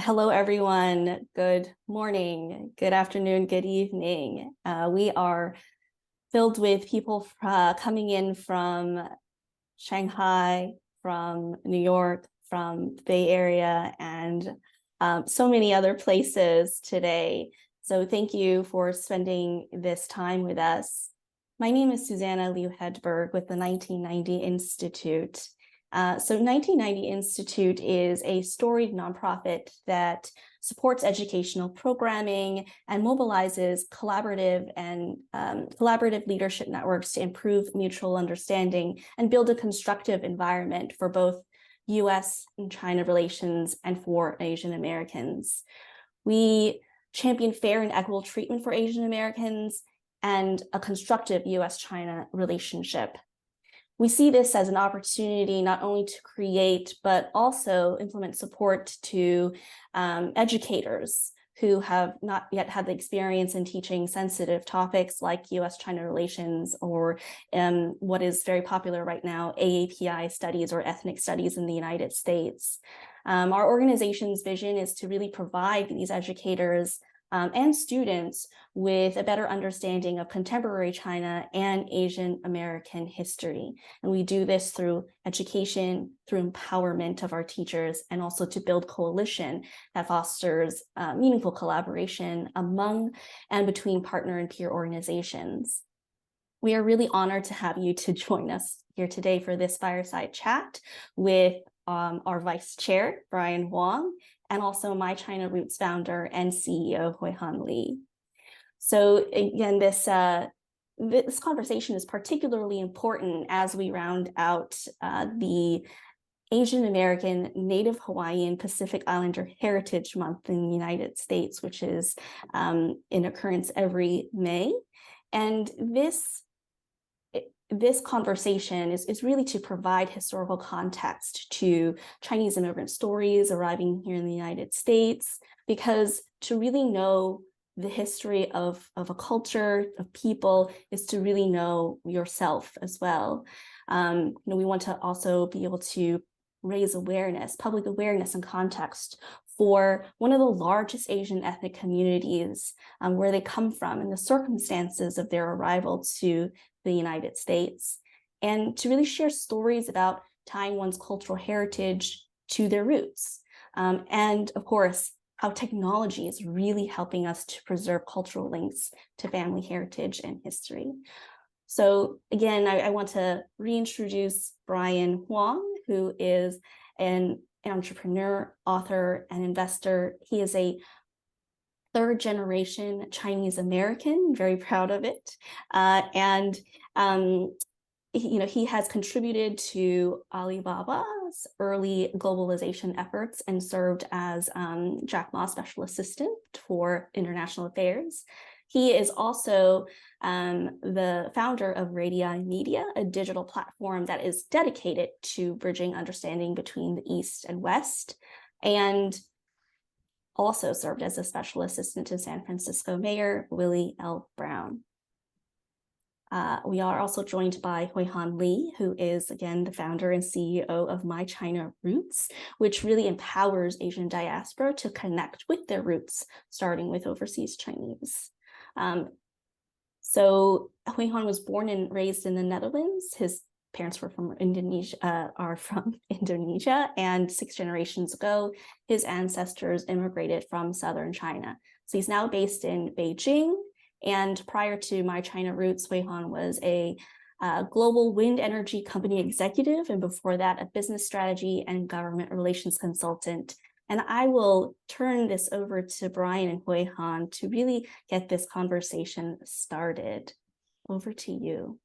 Hello, everyone. Good morning, good afternoon, good evening. We are filled with people coming in from Shanghai, from New York, from the Bay Area, and so many other places today. So thank you for spending this time with us. My name is Susanna Liu Hedberg with the 1990 Institute. 1990 Institute is a storied nonprofit that supports educational programming and mobilizes collaborative leadership networks to improve mutual understanding and build a constructive environment for both US and China relations and for Asian Americans. We champion fair and equitable treatment for Asian Americans and a constructive US-China relationship. We see this as an opportunity not only to create, but also implement support to educators who have not yet had the experience in teaching sensitive topics like US-China relations or what is very popular right now, AAPI studies or ethnic studies in the United States. Our organization's vision is to really provide these educators and students with a better understanding of contemporary China and Asian American history. And we do this through education, through empowerment of our teachers, and also to build coalition that fosters meaningful collaboration among and between partner and peer organizations. We are really honored to have you to join us here today for this fireside chat with our Vice Chair, Brian Huang, and also My China Roots founder and CEO, Huihan Li. So again, this conversation is particularly important as we round out the Asian American, Native Hawaiian, Pacific Islander Heritage Month in the United States, which is in occurrence every May. And this conversation is really to provide historical context to Chinese immigrant stories arriving here in the United States, because to really know the history of a culture, of people, is to really know yourself as well. We want to also be able to raise awareness, public awareness and context for one of the largest Asian ethnic communities, where they come from and the circumstances of their arrival to the United States, and to really share stories about tying one's cultural heritage to their roots. And of course, how technology is really helping us to preserve cultural links to family heritage and history. So again, I want to reintroduce Brian Huang, who is an entrepreneur, author, and investor. He is a third-generation Chinese American, very proud of it. He has contributed to Alibaba's early globalization efforts and served as Jack Ma Special Assistant for International Affairs. He is also the founder of Radii Media, a digital platform that is dedicated to bridging understanding between the East and West, and also served as a special assistant to San Francisco Mayor Willie L. Brown. We are also joined by Huihan Li, who is, again, the founder and CEO of My China Roots, which really empowers Asian diaspora to connect with their roots, starting with overseas Chinese. So Huihan was born and raised in the Netherlands. His parents were from Indonesia, and 6 generations ago, his ancestors immigrated from southern China. So he's now based in Beijing, and prior to My China Roots, Huihan was a global wind energy company executive, and before that, a business strategy and government relations consultant. And I will turn this over to Brian and Huihan to really get this conversation started. Over to you.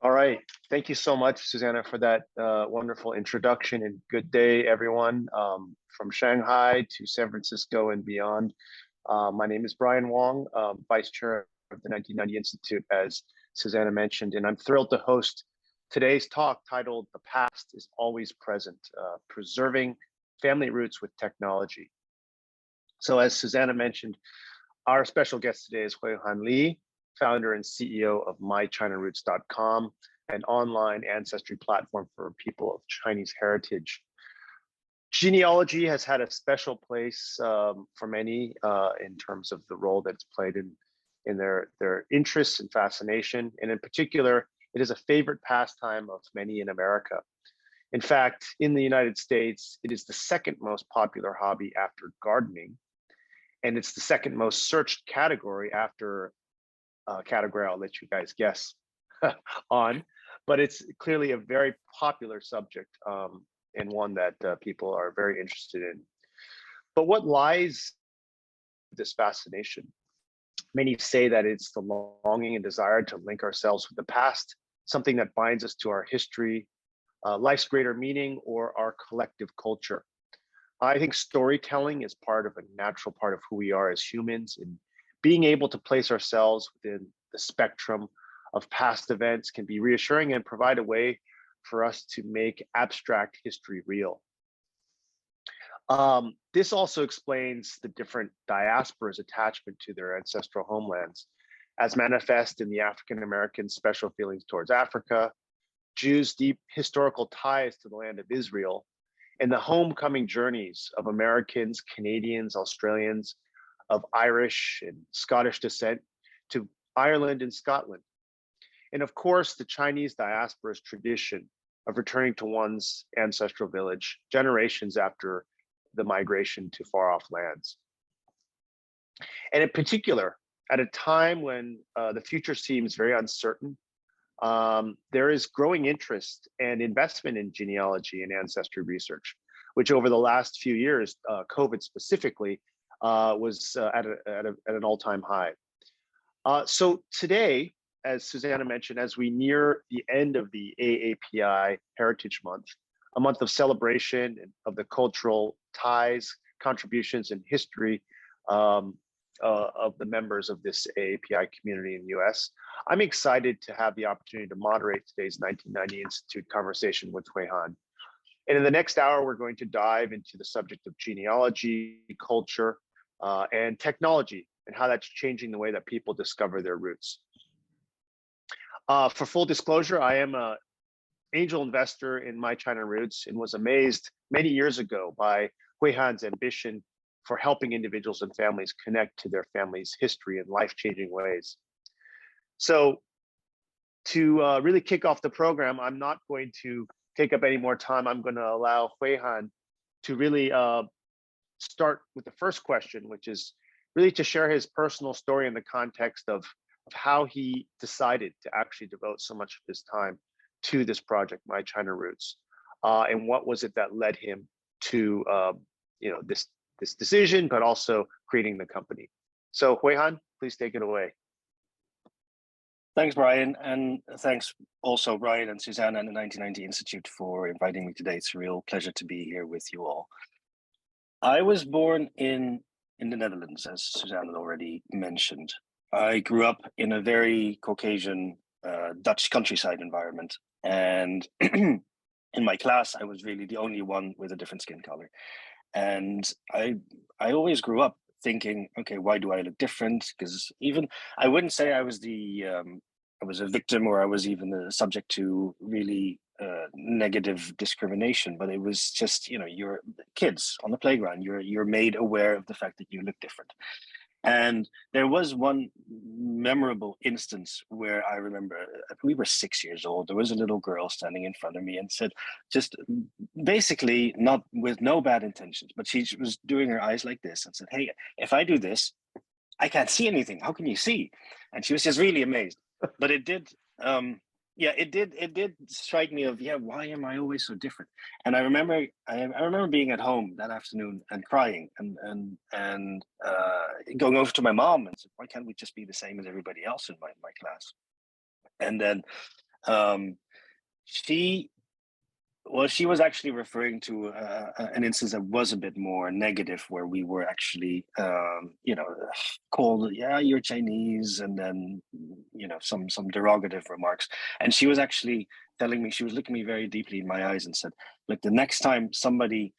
All right. Thank you so much, Susanna, for that wonderful introduction, and good day, everyone, from Shanghai to San Francisco and beyond. My name is Brian Huang, Vice Chair of the 1990 Institute, as Susanna mentioned, and I'm thrilled to host today's talk titled "The Past is Always Present, Preserving Family Roots with Technology." So as Susanna mentioned, our special guest today is Huihan Li, founder and CEO of MyChinaRoots.com, an online ancestry platform for people of Chinese heritage. Genealogy has had a special place for many in terms of the role that it's played in their interests and fascination. And in particular, it is a favorite pastime of many in America. In fact, in the United States, it is the second most popular hobby after gardening. And it's the second most searched category after a category I'll let you guys guess on. But it's clearly a very popular subject and one that people are very interested in. But what lies in this fascination? Many say that it's the longing and desire to link ourselves with the past, something that binds us to our history, life's greater meaning, or our collective culture. I think storytelling is a natural part of who we are as humans, and being able to place ourselves within the spectrum of past events can be reassuring and provide a way for us to make abstract history real. This also explains the different diasporas' attachment to their ancestral homelands, as manifest in the African American special feelings towards Africa, Jews' deep historical ties to the land of Israel, and the homecoming journeys of Americans, Canadians, Australians, of Irish and Scottish descent to Ireland and Scotland. And of course, the Chinese diaspora's tradition of returning to one's ancestral village generations after the migration to far off lands. And in particular, at a time when the future seems very uncertain, there is growing interest and investment in genealogy and ancestry research, which over the last few years, COVID specifically, was at an all-time high. So today, as Susanna mentioned, as we near the end of the AAPI Heritage Month, a month of celebration of the cultural ties, contributions, and history of the members of this AAPI community in the US, I'm excited to have the opportunity to moderate today's 1990 Institute conversation with Hui Han. And in the next hour, we're going to dive into the subject of genealogy, culture, and technology, and how that's changing the way that people discover their roots. For full disclosure, I am an angel investor in My China Roots and was amazed many years ago by Hui Han's ambition for helping individuals and families connect to their family's history in life-changing ways. So to really kick off the program, I'm not going to take up any more time. I'm going to allow Hui Han to really start with the first question, which is really to share his personal story in the context of how he decided to actually devote so much of his time to this project, My China Roots, and what was it that led him to this decision, but also creating the company. So Hui Han, please take it away. Thanks, Brian, and thanks also Brian and Susanna and the 1990 Institute for inviting me today. It's a real pleasure to be here with you all. I was born in the Netherlands, as Susanna already mentioned. I grew up in a very Caucasian Dutch countryside environment, and in my class, I was really the only one with a different skin color. And I always grew up thinking, okay, why do I look different? Because even I wouldn't say I was I was a victim or I was even subject to really negative discrimination, but it was just, you're kids on the playground. You're made aware of the fact that you look different. And there was one memorable instance where I remember we were 6 years old. There was a little girl standing in front of me and said, just basically not with no bad intentions, but she was doing her eyes like this and said, hey, if I do this, I can't see anything. How can you see? And she was just really amazed. But it did, it did strike me of, why am I always so different? And I remember being at home that afternoon and crying and going over to my mom and said, why can't we just be the same as everybody else in my class? And then she was actually referring to an instance that was a bit more negative, where we were actually, called, you're Chinese, and then, some derogative remarks. And she was actually telling me, she was looking me very deeply in my eyes and said, look, the next time somebody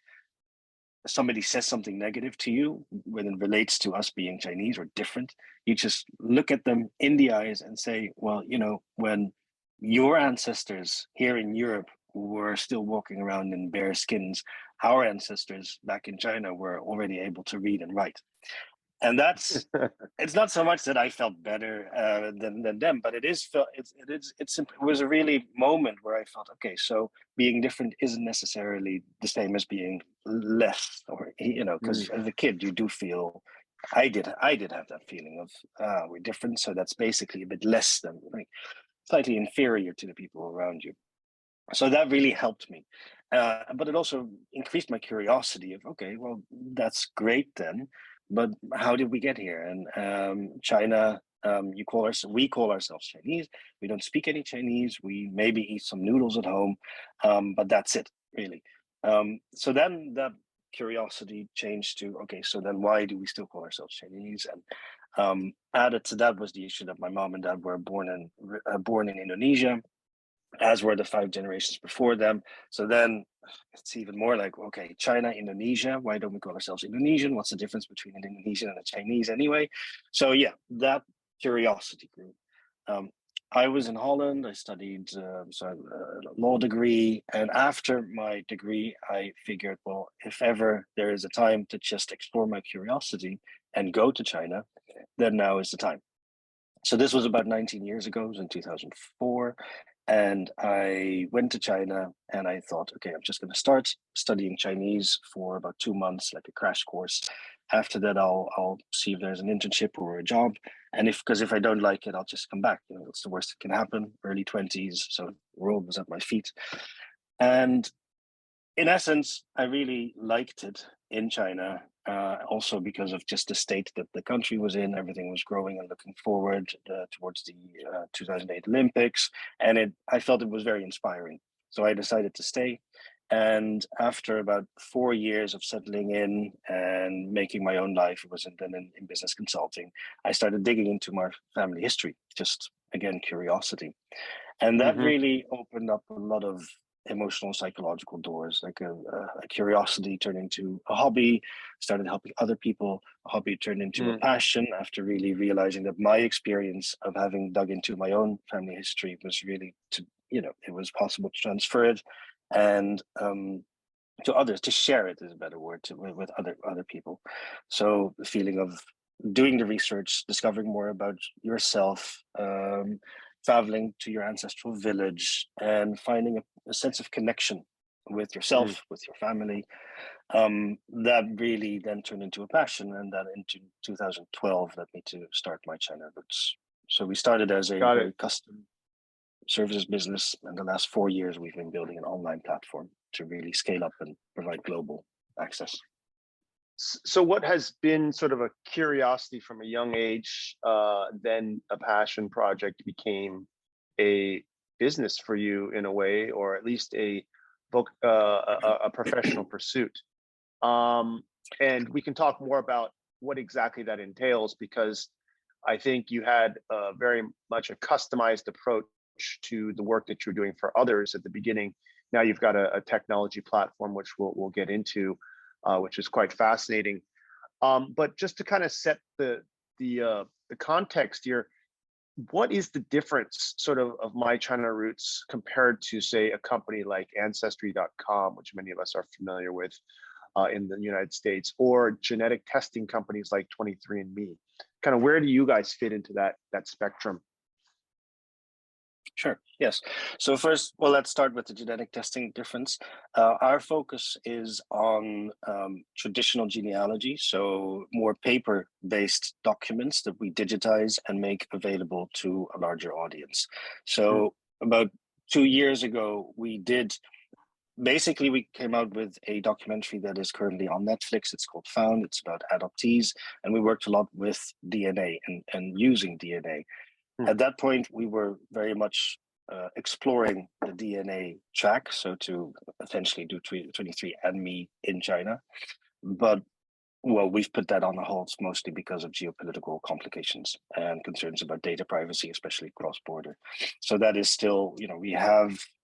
says something negative to you when it relates to us being Chinese or different, you just look at them in the eyes and say, well, when your ancestors here in Europe were still walking around in bare skins, our ancestors back in China were already able to read and write. And that's it's not so much that I felt better than them, but it was a really moment where I felt, okay, so being different isn't necessarily the same as being less, or because as a kid you do feel. I did have that feeling of we're different, so that's basically a bit less than, like, slightly inferior to the people around you. So that really helped me, but it also increased my curiosity of, okay, well, that's great then, but how did we get here? And China, we call ourselves Chinese. We don't speak any Chinese. We maybe eat some noodles at home, but that's it, really. So then that curiosity changed to, okay, so then why do we still call ourselves Chinese? And added to that was the issue that my mom and dad were born in Indonesia, as were the 5 generations before them. So then it's even more like, okay, China, Indonesia, why don't we call ourselves Indonesian? What's the difference between an Indonesian and a Chinese anyway? So yeah, that curiosity grew. I was in Holland. I studied a law degree. And after my degree, I figured, well, if ever there is a time to just explore my curiosity and go to China, then now is the time. So this was about 19 years ago. It was in 2004. And I went to China and I thought, okay, I'm just going to start studying Chinese for about 2 months, like a crash course. After that, I'll see if there's an internship or a job. And because if I don't like it, I'll just come back. It's the worst that can happen. Early 20s. So the world was at my feet. And in essence, I really liked it in China. Also because of just the state that the country was in, everything was growing and looking forward towards the 2008 Olympics, and I felt it was very inspiring. So I decided to stay, and after about 4 years of settling in and making my own life, it was then in business consulting, I started digging into my family history, just again curiosity, and that really opened up a lot of emotional, psychological doors. Like a curiosity turned into a hobby, started helping other people. A hobby turned into a passion after really realizing that my experience of having dug into my own family history was really it was possible to transfer it and to others, to share it is a better word, with other people. So the feeling of doing the research, discovering more about yourself, traveling to your ancestral village and finding a sense of connection with yourself, with your family, that really then turned into a passion, and that into 2012 led me to start my China roots. So we started as a very custom services business, and the last 4 years we've been building an online platform to really scale up and provide global access. So what has been sort of a curiosity from a young age, then a passion project became a business for you in a way, or at least a professional pursuit? And we can talk more about what exactly that entails, because I think you had very much a customized approach to the work that you're doing for others at the beginning. Now you've got a technology platform, which we'll get into, which is quite fascinating. But just to kind of set the context here, what is the difference sort of My China Roots compared to, say, a company like Ancestry.com, which many of us are familiar with in the United States, or genetic testing companies like 23andMe? Kind of where do you guys fit into that spectrum? Sure. Yes. So first, well, let's start with the genetic testing difference. Our focus is on traditional genealogy, so more paper-based documents that we digitize and make available to a larger audience. So about 2 years ago, we came out with a documentary that is currently on Netflix. It's called Found. It's about adoptees, and we worked a lot with DNA and using DNA. At that point, we were very much exploring the DNA track, so to essentially do 23andMe in China. But, well, we've put that on hold mostly because of geopolitical complications and concerns about data privacy, especially cross-border. So that is still,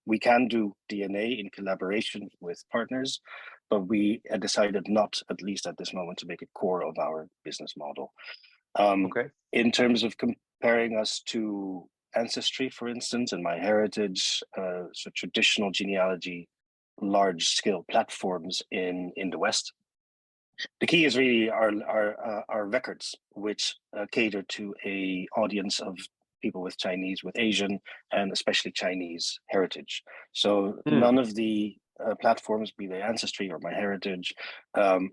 we can do DNA in collaboration with partners, but we decided not, at least at this moment, to make it core of our business model. In terms of comparing us to Ancestry, for instance, and MyHeritage, so traditional genealogy, large-scale platforms in the West. The key is really our records, which cater to a audience of people with Chinese, with Asian, and especially Chinese heritage. So none of the platforms, be they Ancestry or MyHeritage,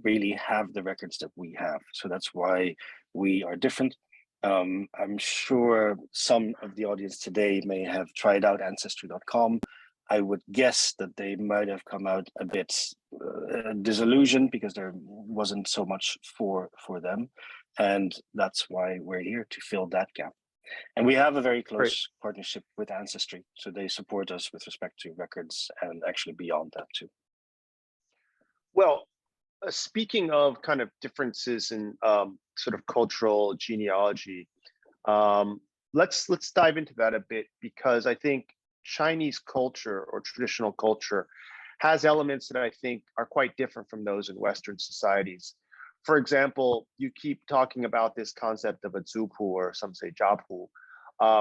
really have the records that we have. So that's why we are different. I'm sure some of the audience today may have tried out Ancestry.com. I would guess that they might have come out a bit disillusioned because there wasn't so much for them. And that's why we're here, to fill that gap. And we have a very close partnership with Ancestry. So they support us with respect to records and actually beyond that too. Well, speaking of kind of differences in sort of cultural genealogy, let's dive into that a bit, because I think Chinese culture or traditional culture has elements that I think are quite different from those in Western societies. For example, you keep talking about this concept of a zupu, or some say jiapu,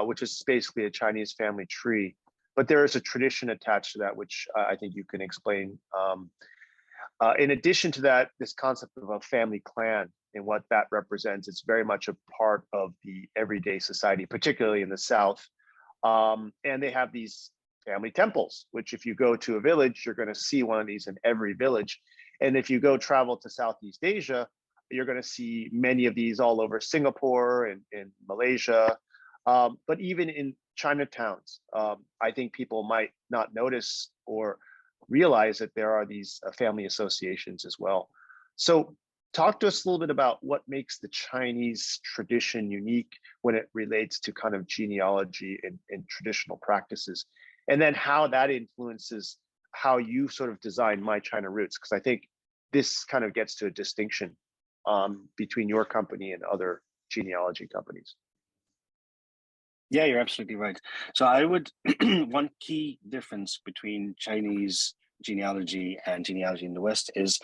which is basically a Chinese family tree. But there is a tradition attached to that, which I think you can explain. In addition to that, this concept of a family clan and what that represents, it's very much a part of the everyday society, particularly in the South. And they have these family temples, which if you go to a village, you're going to see one of these in every village. And if you go travel to Southeast Asia, you're going to see many of these all over Singapore and in Malaysia. But even in Chinatowns, I think people might not notice or realize that there are these family associations as well. So talk to us a little bit about what makes the Chinese tradition unique when it relates to kind of genealogy and traditional practices, and then how that influences how you sort of design My China Roots, because I think this kind of gets to a distinction between your company and other genealogy companies. Yeah, you're absolutely right. So I would, one key difference between Chinese genealogy and genealogy in the West is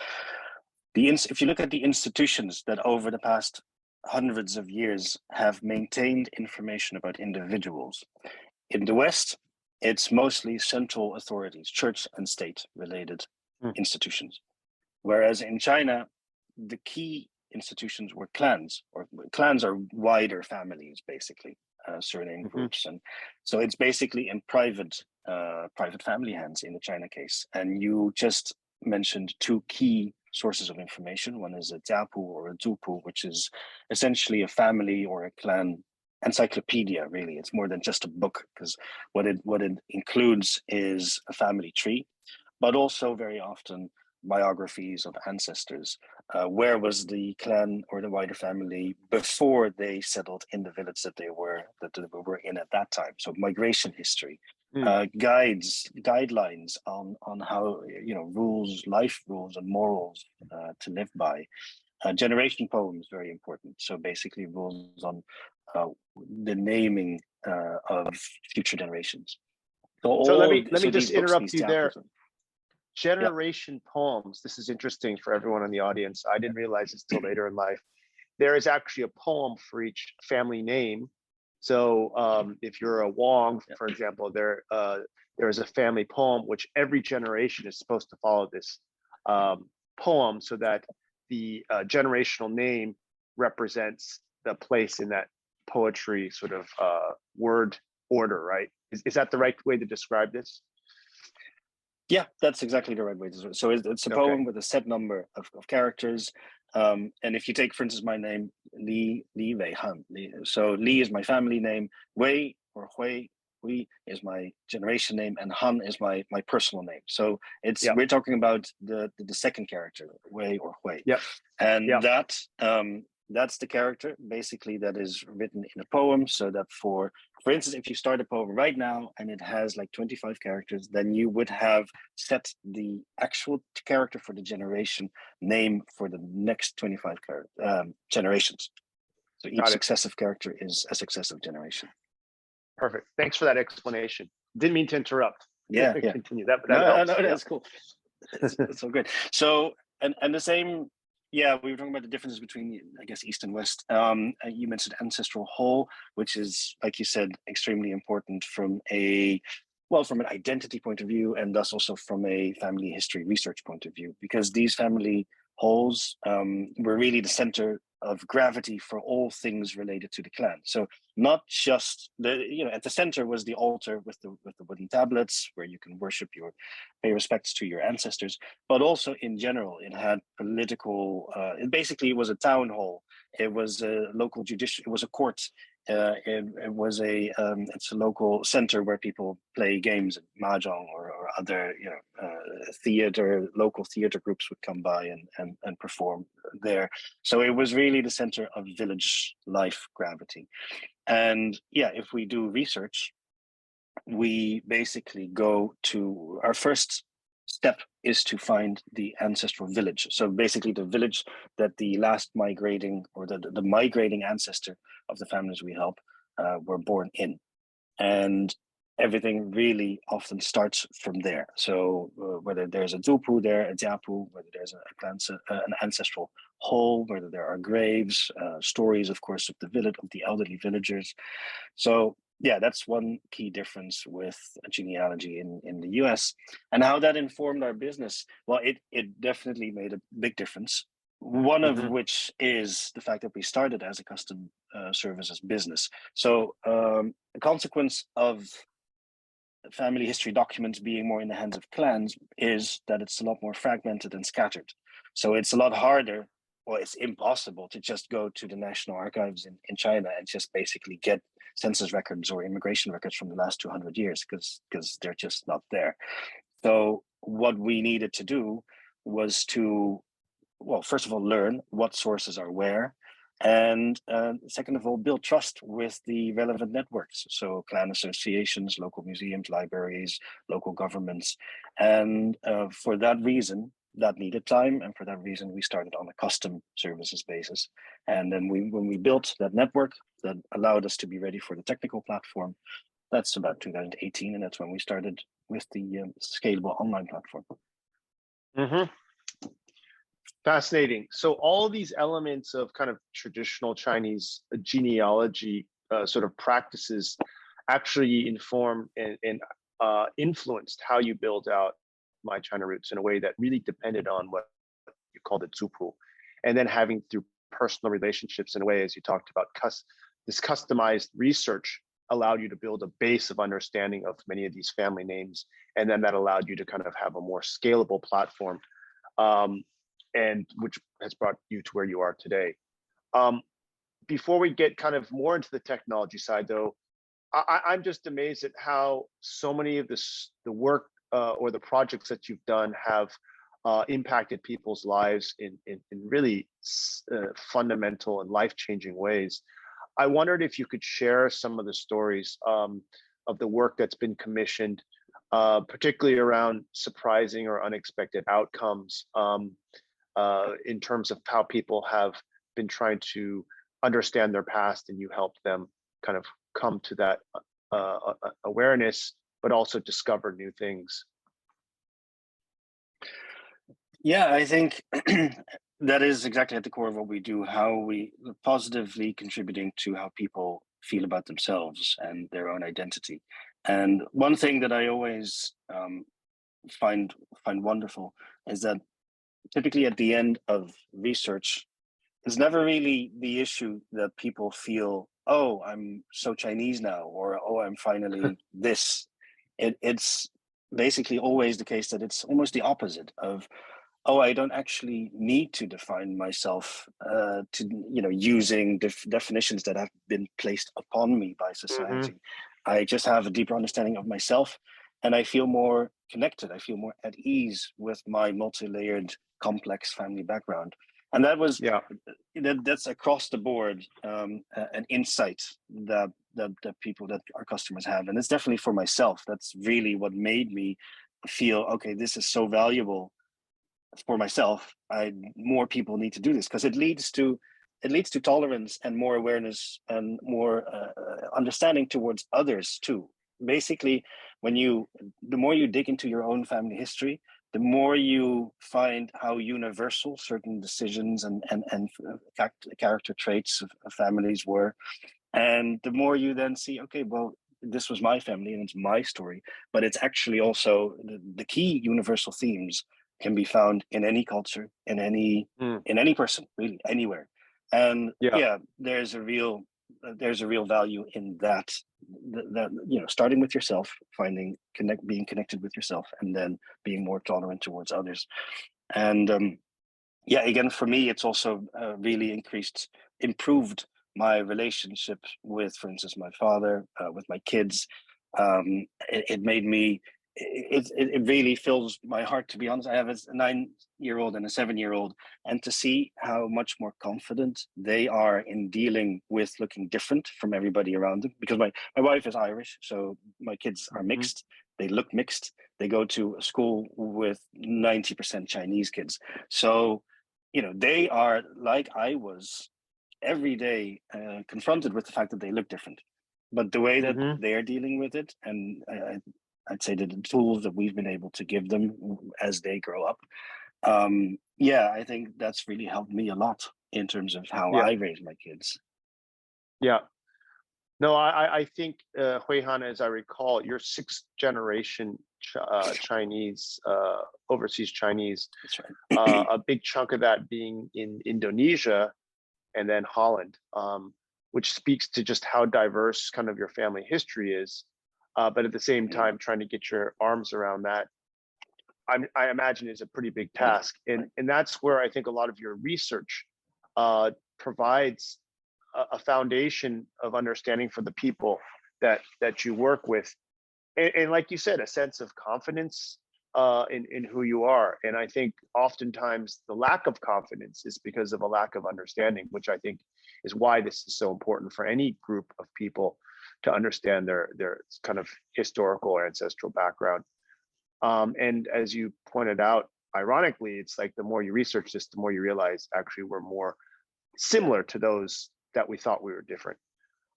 if you look at the institutions that over the past hundreds of years have maintained information about individuals. In the West, it's mostly central authorities, church and state related institutions. Whereas in China, the key institutions were clans, or clans are wider families, basically, surname groups. And so it's basically in private family hands in the China case. And you just mentioned two key sources of information. One is a jiapu or a zupu, which is essentially a family or a clan encyclopedia, really. It's more than just a book, because what it includes is a family tree, but also very often biographies of ancestors. Where was the clan or the wider family before they settled in the village that they were in at that time? So migration history, guidelines on how, rules, life rules and morals to live by. Generation poems, very important. So basically rules on the naming of future generations. So let me just interrupt you there. Generation poems. This is interesting for everyone in the audience. I didn't realize this till later in life. There is actually a poem for each family name. So if you're a Wong, for example, there is a family poem which every generation is supposed to follow this poem, so that the generational name represents the place in that poetry sort of word order, right? Is that the right way to describe this? Yeah, that's exactly the right way to do it. So it's a poem with a set number of characters. And if you take, for instance, my name, Li Wei Han. So Li is my family name, Wei or Hui is my generation name, and Han is my personal name. So we're talking about the second character, Wei or Hui. Yeah. And that's the character basically that is written in a poem, so that for instance, if you start a poem right now and it has like 25 characters, then you would have set the actual character for the generation name for the next 25 generations. So each successive character is a successive generation. Perfect. Thanks for that explanation. Didn't mean to interrupt. Yeah. Continue. That no, helps. that's cool. It's all good. So and the same Yeah, we were talking about the differences between, I guess, East and West. You mentioned ancestral hall, which is, like you said, extremely important from from an identity point of view, and thus also from a family history research point of view, because these family halls were really the center of gravity for all things related to the clan. So not just at the center was the altar with the wooden tablets where you can worship pay respects to your ancestors, but also in general, it had political. It basically was a town hall. It was a local judicial. It was a court. It was it's a local center where people play games, mahjong or other local theater groups would come by and perform there. So it was really the center of village life gravity. And yeah, if we do research, we basically go to our first step is to find the ancestral village. So basically the village that the last migrating or the migrating ancestor of the families we help were born in. And everything really often starts from there. So whether there's a zupu there, a jiapu, whether there's an ancestral hall, whether there are graves, stories, of course, of the village, of the elderly villagers. So yeah, that's one key difference with genealogy in the US. And how that informed our business. Well, it definitely made a big difference. One of which is the fact that we started as a custom services business. So the consequence of family history documents being more in the hands of clans is that it's a lot more fragmented and scattered. So it's a lot harder, or it's impossible to just go to the National Archives in China and just basically get census records or immigration records from the last 200 years because they're just not there. So what we needed to do was to, well, first of all, learn what sources are where, and second of all, build trust with the relevant networks. So clan associations, local museums, libraries, local governments. And for that reason, that needed time. And for that reason, we started on a custom services basis. And then when we built that network that allowed us to be ready for the technical platform, that's about 2018. And that's when we started with the scalable online platform. Fascinating. So all these elements of kind of traditional Chinese genealogy sort of practices actually informed and influenced how you build out My China Roots in a way that really depended on what you called the zupu, and then having through personal relationships in a way, as you talked about, this customized research allowed you to build a base of understanding of many of these family names, and then that allowed you to kind of have a more scalable platform. And which has brought you to where you are today. Before we get kind of more into the technology side, though, I'm just amazed at how so many of the work or the projects that you've done have impacted people's lives in really fundamental and life-changing ways. I wondered if you could share some of the stories of the work that's been commissioned, particularly around surprising or unexpected outcomes. In terms of how people have been trying to understand their past, and you helped them kind of come to that awareness, but also discover new things. Yeah, I think that is exactly at the core of what we do, how we positively contributing to how people feel about themselves and their own identity. And one thing that I always find wonderful is that typically at the end of research, it's never really the issue that people feel, oh, I'm so Chinese now, or oh, I'm finally this. It's basically always the case that it's almost the opposite of, oh, I don't actually need to define myself using definitions that have been placed upon me by society. I just have a deeper understanding of myself, and I feel more connected. I feel more at ease with my multi-layered, complex family background. And that was that's across the board an insight that people, that our customers have, and it's definitely for myself. That's really what made me feel, okay, this is so valuable for myself. More people need to do this, because it leads to tolerance and more awareness and more understanding towards others too. Basically, the more you dig into your own family history, the more you find how universal certain decisions and character traits of families were, and the more you then see, okay, well, this was my family and it's my story, but it's actually also the key universal themes can be found in any culture, in any person, really anywhere. And Yeah. yeah, there's a real value in that, starting with yourself, being connected with yourself, and then being more tolerant towards others. And yeah, again, for me, it's also really improved my relationship with, for instance, my father, with my kids. It made me, it really fills my heart, to be honest. I have a 9-year-old and a 7-year-old, and to see how much more confident they are in dealing with looking different from everybody around them. Because my wife is Irish, so my kids are mixed. They look mixed. They go to a school with 90% Chinese kids. So, they are, like I was, every day confronted with the fact that they look different. But the way that they're dealing with it, and I'd say that the tools that we've been able to give them as they grow up, yeah, I think that's really helped me a lot in terms of how Yeah. I raise my kids. Yeah. No, I think, Hui-Han, as I recall, you're sixth generation Chinese, overseas Chinese, That's right. a big chunk of that being in Indonesia and then Holland, which speaks to just how diverse kind of your family history is. But at the same time, trying to get your arms around that, I imagine, is a pretty big task. And that's where I think a lot of your research provides a foundation of understanding for the people that you work with, and like you said, a sense of confidence in who you are. And I think oftentimes the lack of confidence is because of a lack of understanding, which I think is why this is so important for any group of people to understand their kind of historical or ancestral background. And as you pointed out, ironically, it's like the more you research this, the more you realize actually we're more similar to those that we thought we were different.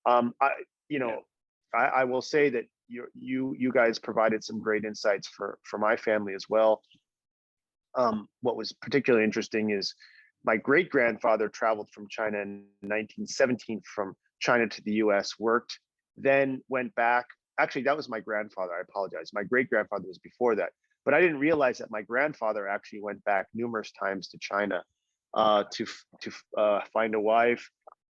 I will say that you guys provided some great insights for my family as well. What was particularly interesting is my great grandfather traveled from China in 1917 from China to the US, worked, then went back. Actually, that was my grandfather. I apologize. My great grandfather was before that, but I didn't realize that my grandfather actually went back numerous times to China to find a wife,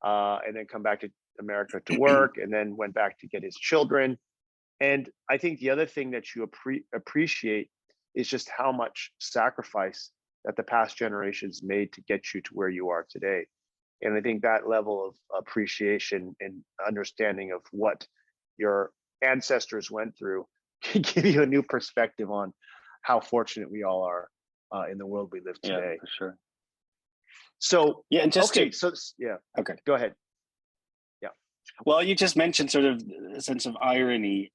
and then come back to America to work, and then went back to get his children. And I think the other thing that you appreciate is just how much sacrifice that the past generations made to get you to where you are today. And I think that level of appreciation and understanding of what your ancestors went through can give you a new perspective on how fortunate we all are in the world we live today. Yeah, for sure. So yeah, and just okay, so yeah, okay, go ahead. Yeah. Well, you just mentioned sort of a sense of irony.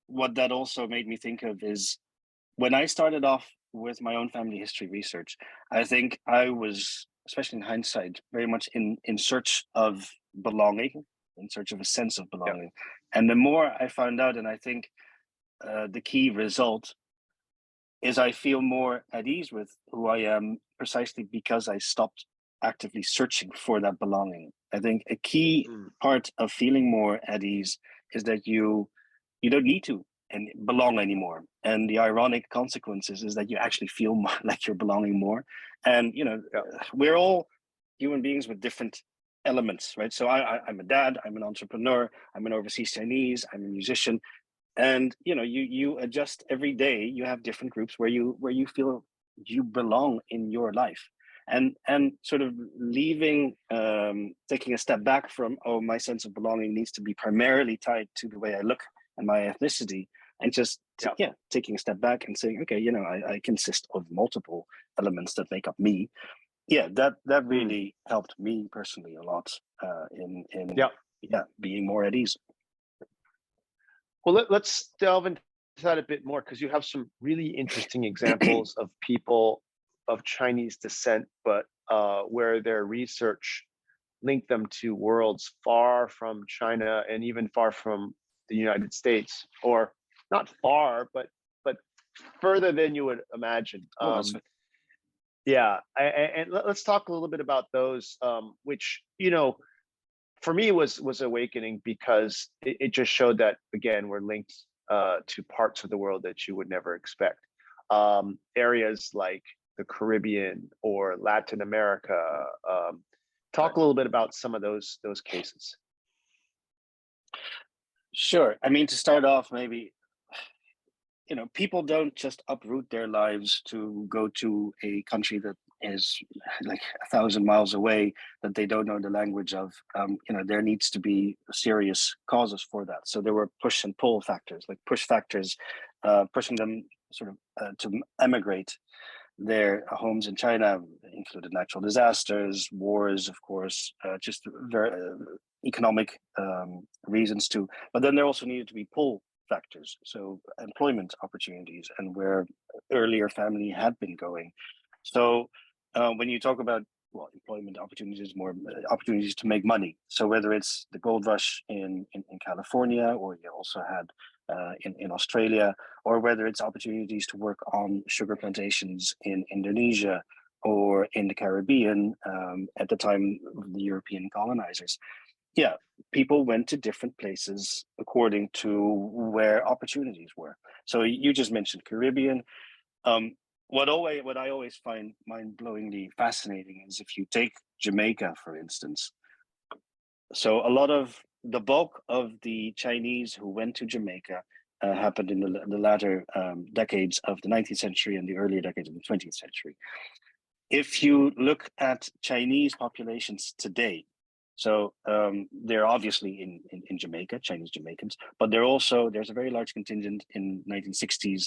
What that also made me think of is when I started off with my own family history research, I think I was, especially in hindsight, very much in search of belonging, in search of a sense of belonging. And the more I found out, and I think the key result is I feel more at ease with who I am, precisely because I stopped actively searching for that belonging. I think a key part of feeling more at ease is that you don't need to and belong anymore. And the ironic consequences is that you actually feel more like you're belonging more. And we're all human beings with different elements, right? So I'm a dad, I'm an entrepreneur, I'm an overseas Chinese, I'm a musician. And you adjust every day. You have different groups where you feel you belong in your life, and sort of leaving, taking a step back from, oh, my sense of belonging needs to be primarily tied to the way I look and my ethnicity, and just taking a step back and saying, okay, I consist of multiple elements that make up me. That really helped me personally a lot in being more at ease. Well, let's delve into that a bit more, because you have some really interesting examples of people of Chinese descent, but where their research linked them to worlds far from China and even far from the United States, or not far, but further than you would imagine. Oh, that's Yeah, and let's talk a little bit about those, which, you know, for me was awakening because it just showed that again we're linked to parts of the world that you would never expect. Areas like the Caribbean or Latin America. Talk a little bit about some of those cases. sure. I mean, to start off, maybe, you know, people don't just uproot their lives to go to a country that is like 1,000 miles away that they don't know the language of. You know, there needs to be serious causes for that. So there were push and pull factors, like push factors, pushing them sort of to emigrate. Their homes in China included natural disasters, wars, of course, just very economic reasons too. But then there also needed to be pull factors, so employment opportunities and where earlier family had been going. So when you talk about, well, employment opportunities, more opportunities to make money. So whether it's the gold rush in California, or you also had in Australia, or whether it's opportunities to work on sugar plantations in Indonesia or in the Caribbean at the time of the European colonizers. Yeah, people went to different places according to where opportunities were. So you just mentioned Caribbean. What I always find mind-blowingly fascinating is if you take Jamaica, for instance. So a lot of the bulk of the Chinese who went to Jamaica happened in the latter decades of the 19th century and the earlier decades of the 20th century. If you look at Chinese populations today, so they're obviously in Jamaica, Chinese Jamaicans, but there's a very large contingent in 1960s,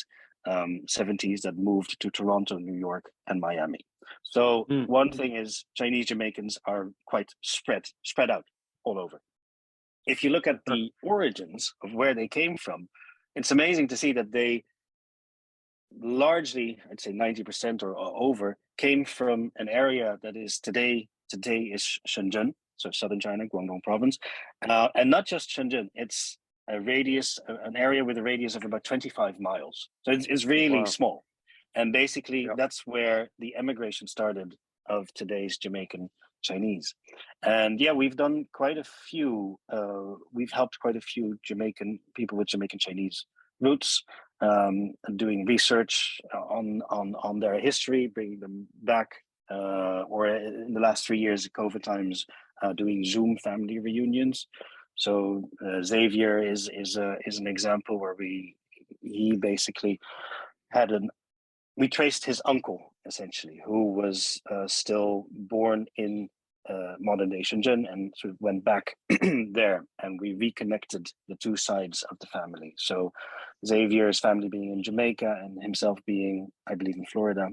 70s that moved to Toronto, New York, and Miami. So one thing is Chinese Jamaicans are quite spread out all over. If you look at the origins of where they came from, it's amazing to see that they largely, I'd say 90% or over, came from an area that is today is Shenzhen, so southern China, Guangdong province, and not just Shenzhen. It's an area with a radius of about 25 miles. So it's really small, and basically that's where the emigration started of today's Jamaican Chinese. And yeah, we've done quite a few. We've helped quite a few Jamaican people with Jamaican Chinese roots, doing research on their history, bringing them back, or in the last 3 years, COVID times, doing Zoom family reunions. So Xavier is an example where he basically we traced his uncle essentially, who was still born in modern day Shenzhen, and sort of went back there, and we reconnected the two sides of the family. So Xavier's family being in Jamaica and himself being, I believe, in Florida.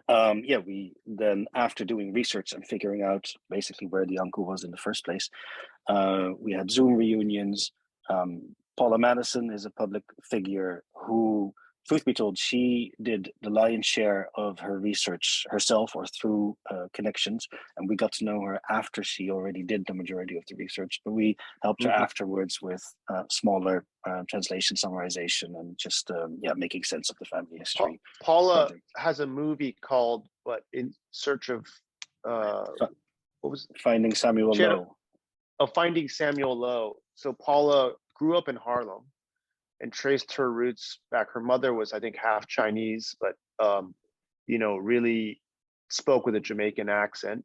We then, after doing research and figuring out basically where the uncle was in the first place, we had Zoom reunions. Paula Madison is a public figure who, truth be told, she did the lion's share of her research herself or through connections, and we got to know her after she already did the majority of the research, but we helped her afterwards with smaller translation, summarization, and just making sense of the family history. Paula has a movie called In Search of what was it? Finding Samuel Lowe. Finding Samuel Lowe. So Paula grew up in Harlem and traced her roots back. Her mother was, I think, half Chinese, but really spoke with a Jamaican accent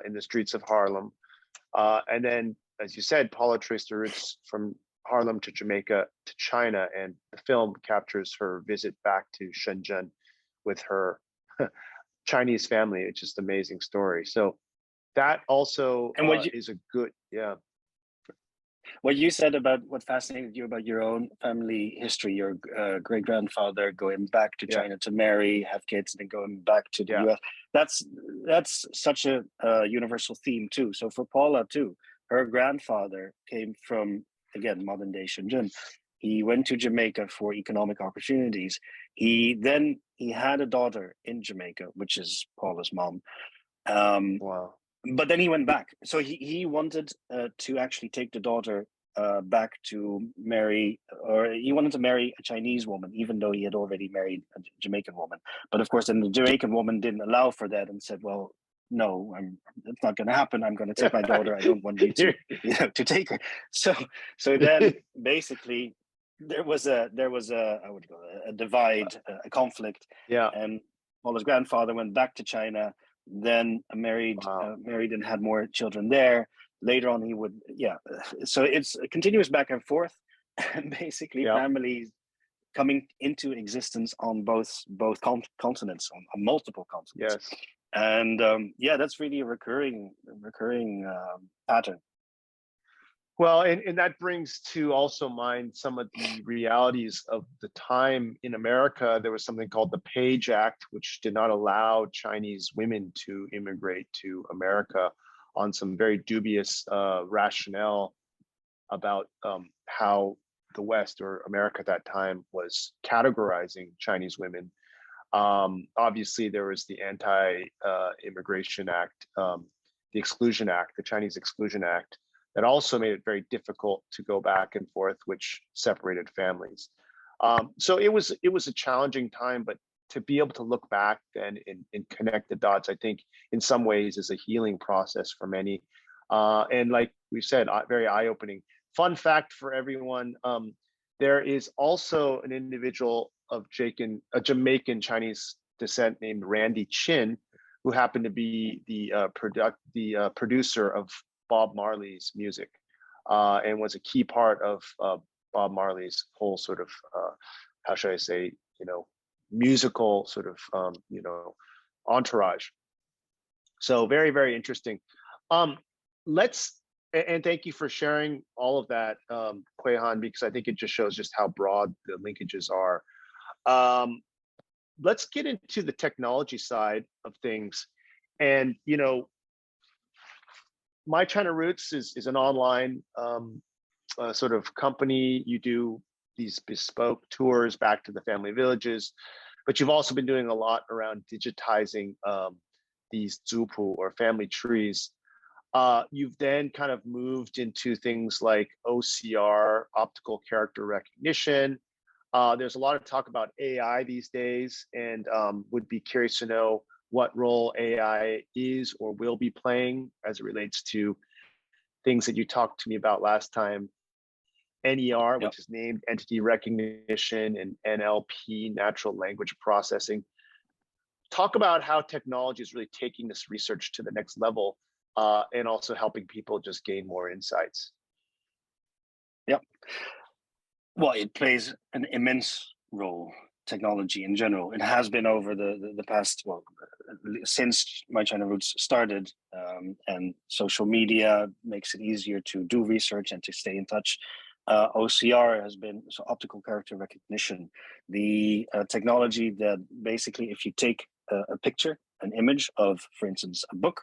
in the streets of Harlem. And then, as you said, Paula traced her roots from Harlem to Jamaica to China, and the film captures her visit back to Shenzhen with her Chinese family. It's just an amazing story. So that also is a good, What you said about what fascinated you about your own family history, your great-grandfather going back to China to marry, have kids, and then going back to the US. That's such a universal theme too. So for Paula too, her grandfather came from, again, modern day Shenzhen. He went to Jamaica for economic opportunities. He had a daughter in Jamaica, which is Paula's mom. But then he went back. So he wanted to actually take the daughter back to marry, or he wanted to marry a Chinese woman, even though he had already married a Jamaican woman. But of course, then the Jamaican woman didn't allow for that and said, "Well, no, it's not going to happen. I'm going to take my daughter. I don't want you to, to take her." So then basically there was a I would call it a divide, a conflict. Yeah. And Paula's grandfather went back to China, then married and had more children there. Later on, he would, so it's a continuous back and forth, and basically families coming into existence on both continents, on multiple continents. Yes. And that's really a recurring pattern. Well, and that brings to also mind some of the realities of the time in America. There was something called the Page Act, which did not allow Chinese women to immigrate to America on some very dubious rationale about how the West, or America at that time, was categorizing Chinese women. Obviously, there was the Anti-Immigration Act, the Exclusion Act, the Chinese Exclusion Act, that also made it very difficult to go back and forth, which separated families. So it was a challenging time, but to be able to look back then and connect the dots, I think in some ways is a healing process for many. And like we said, very eye-opening. Fun fact for everyone, there is also an individual of Jamaican Chinese descent named Randy Chin, who happened to be the producer of Bob Marley's music, and was a key part of Bob Marley's whole sort of, how should I say, musical sort of, entourage. So very, very interesting. And thank you for sharing all of that, Kwei Han, because I think it just shows just how broad the linkages are. Let's get into the technology side of things. And, My China Roots is an online sort of company. You do these bespoke tours back to the family villages, but you've also been doing a lot around digitizing these zupu, or family trees. You've then kind of moved into things like OCR, optical character recognition. There's a lot of talk about AI these days, and would be curious to know what role AI is or will be playing as it relates to things that you talked to me about last time. NER, which is named entity recognition, and NLP, natural language processing. Talk about how technology is really taking this research to the next level, and also helping people just gain more insights. Yep. Well, it plays an immense role. Technology in general, it has been over the past, since My China Roots started, and social media makes it easier to do research and to stay in touch. OCR has been, so optical character recognition, the technology that basically, if you take a picture, an image of, for instance, a book,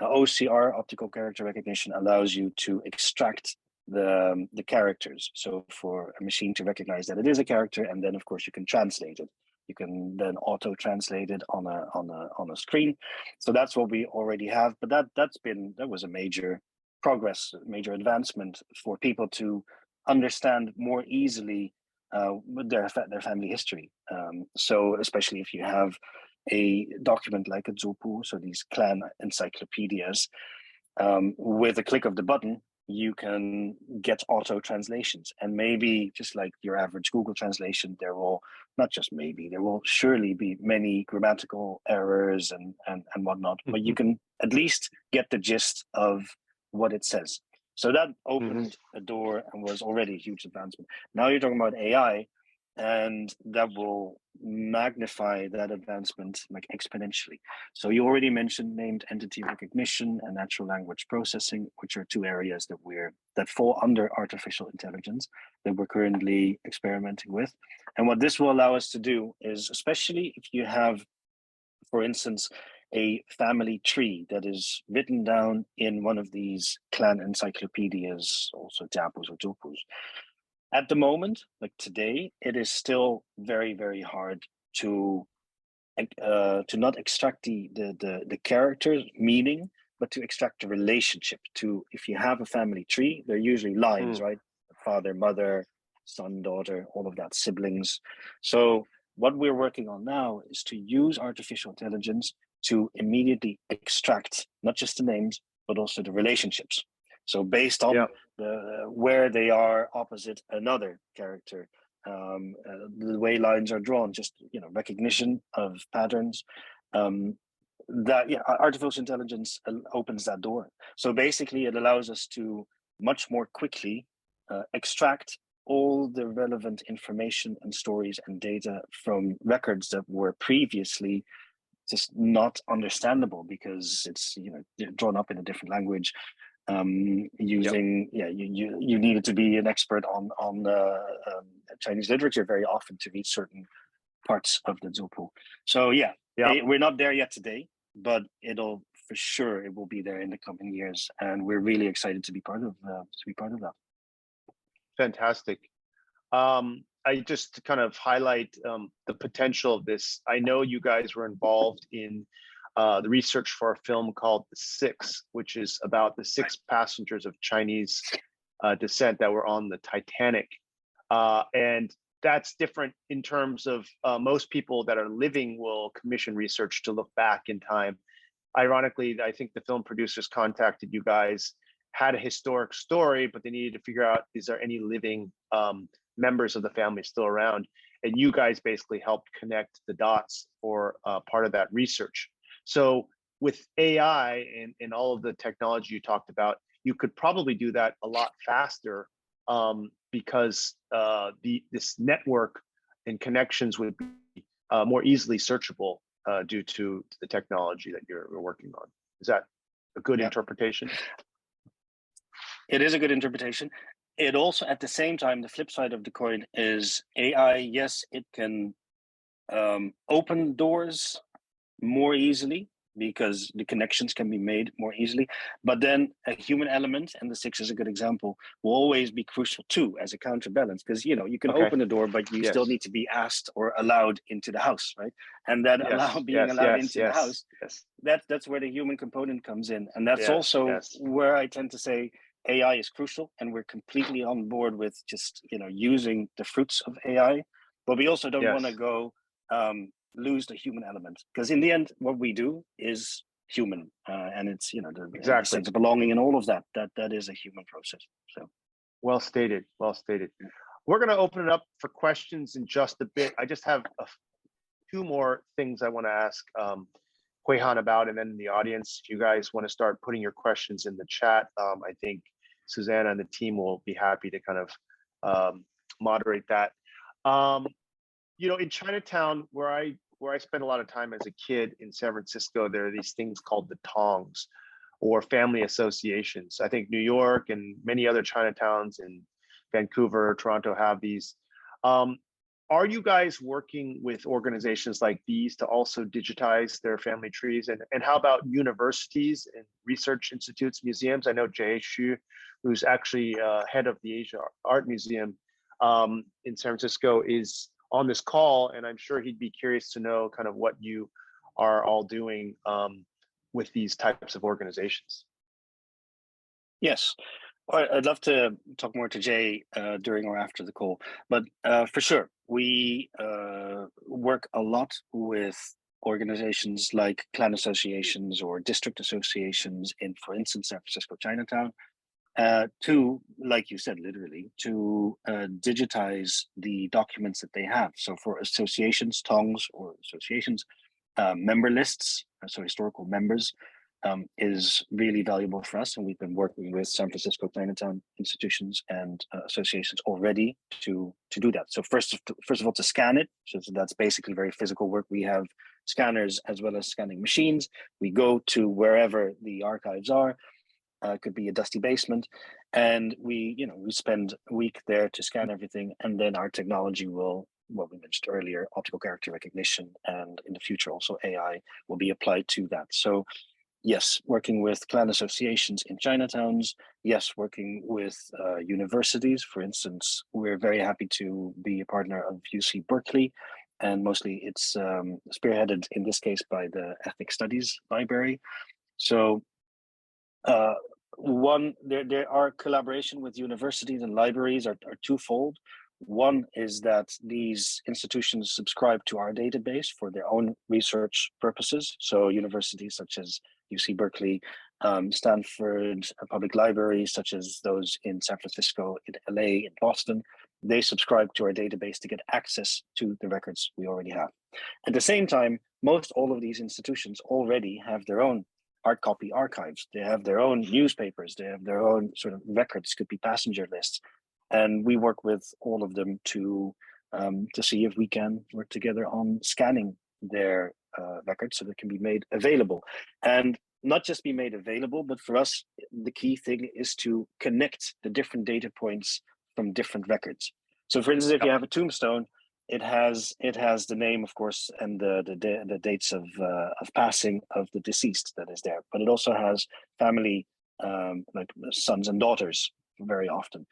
OCR, optical character recognition, allows you to extract the characters. So for a machine to recognize that it is a character, and then of course you can translate it. You can then auto translate it on a screen. So that's what we already have. But that was a major progress, major advancement for people to understand more easily their family history. So especially if you have a document like a Zupu, so these clan encyclopedias, with a click of the button, you can get auto translations. And maybe just like your average Google translation, there will surely be many grammatical errors and whatnot, but you can at least get the gist of what it says. So that opened a door and was already a huge advancement. Now you're talking about AI, and that will magnify that advancement like exponentially. So you already mentioned named entity recognition and natural language processing, which are two areas that fall under artificial intelligence that we're currently experimenting with. And what this will allow us to do is, especially if you have, for instance, a family tree that is written down in one of these clan encyclopedias, also Japus or Jupus. At the moment, like today, it is still very, very hard to not extract the character meaning but to extract the relationship. To, if you have a family tree, they're usually lines, right? Father, mother, son, daughter, all of that, siblings. So what we're working on now is to use artificial intelligence to immediately extract not just the names, but also the relationships. So based on where they are opposite another character, the way lines are drawn, just recognition of patterns. That artificial intelligence opens that door. So basically, it allows us to much more quickly extract all the relevant information and stories and data from records that were previously just not understandable because it's drawn up in a different language. Using you needed to be an expert on Chinese literature very often to read certain parts of the Zupu. So we're not there yet today, but it will be there in the coming years, and we're really excited to be part of that. Fantastic. I just to kind of highlight the potential of this. I know you guys were involved in the research for a film called The Six, which is about the 6 passengers of Chinese descent that were on the Titanic. And that's different in terms of most people that are living will commission research to look back in time. Ironically, I think the film producers contacted you guys, had a historic story, but they needed to figure out, is there any living members of the family still around? And you guys basically helped connect the dots for part of that research. So with AI and all of the technology you talked about, you could probably do that a lot faster because this network and connections would be more easily searchable due to the technology that you're working on. Is that a good interpretation? It is a good interpretation. It also, at the same time, the flip side of the coin is AI. Yes, it can open doors more easily because the connections can be made more easily. But then a human element, and The Six is a good example, will always be crucial too as a counterbalance, because you can open the door, but you still need to be asked or allowed into the house, right? And that being allowed into the house, that's where the human component comes in, and that's also where I tend to say AI is crucial, and we're completely on board with just using the fruits of AI, but we also don't want to go lose the human element, because in the end what we do is human, and it's the sense of belonging and all of that is a human process. So well stated. We're going to open it up for questions in just a bit. I just have 2 more things I want to ask Hui Han about, and then the audience, if you guys want to start putting your questions in the chat, I think Susanna and the team will be happy to kind of moderate that. In Chinatown, where I spent a lot of time as a kid in San Francisco, there are these things called the tongs, or family associations. I think New York and many other Chinatowns in Vancouver, Toronto have these. Are you guys working with organizations like these to also digitize their family trees? And how about universities and research institutes, museums? I know Jay Xu, who's actually head of the Asia Art Museum in San Francisco, is on this call, and I'm sure he'd be curious to know kind of what you are all doing with these types of organizations. Yes, I'd love to talk more to Jay during or after the call, but for sure, we work a lot with organizations like clan associations or district associations in, for instance, San Francisco Chinatown, to, like you said, literally, to digitize the documents that they have. So for associations, tongs or associations, member lists, so historical members, is really valuable for us. And we've been working with San Francisco Chinatown institutions and associations already to do that. So first of all, to scan it. So that's basically very physical work. We have scanners as well as scanning machines. We go to wherever the archives are. Could be a dusty basement, and we spend a week there to scan everything, and then our technology will, what we mentioned earlier, optical character recognition, and in the future also AI will be applied to that. So yes, working with clan associations in Chinatowns, yes, working with universities. For instance, we're very happy to be a partner of UC Berkeley, and mostly it's spearheaded in this case by the Ethnic Studies Library. So One, there are collaboration with universities and libraries are twofold. One is that these institutions subscribe to our database for their own research purposes. So universities such as UC Berkeley, Stanford, public libraries such as those in San Francisco, in LA, in Boston, they subscribe to our database to get access to the records we already have. At the same time, most all of these institutions already have their own hard copy archives. They have their own newspapers. They have their own sort of records, could be passenger lists. And we work with all of them to see if we can work together on scanning their records so they can be made available. And not just be made available, but for us, the key thing is to connect the different data points from different records. So for instance, if you have a tombstone, it has the name, of course, and the dates of passing of the deceased that is there. But it also has family, like sons and daughters, very often.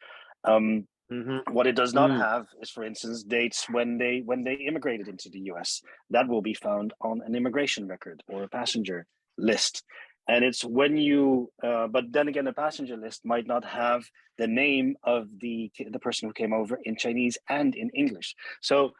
What it does not have is, for instance, dates when they immigrated into the US. That will be found on an immigration record or a passenger list. And it's when you, but then again, a passenger list might not have the name of the person who came over in Chinese and in English. So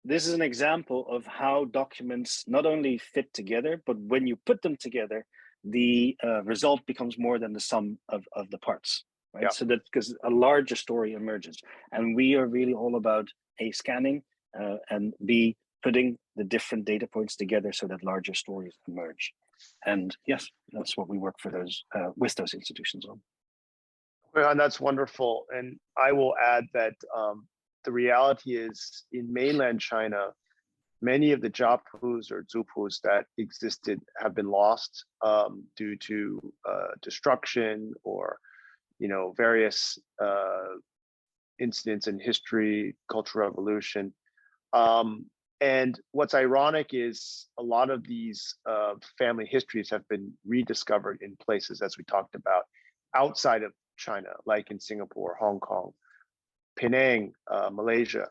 this is an example of how documents not only fit together, but when you put them together, the result becomes more than the sum of the parts, right? Yeah. So that because a larger story emerges, and we are really all about A, scanning, and B, putting the different data points together so that larger stories emerge. And yes, that's what we work for those with those institutions on. Well, and that's wonderful. And I will add that the reality is in mainland China, many of the jiapus or zupus that existed have been lost due to destruction or, various incidents in history, Cultural Revolution. And what's ironic is a lot of these family histories have been rediscovered in places, as we talked about, outside of China, like in Singapore, Hong Kong, Penang, Malaysia,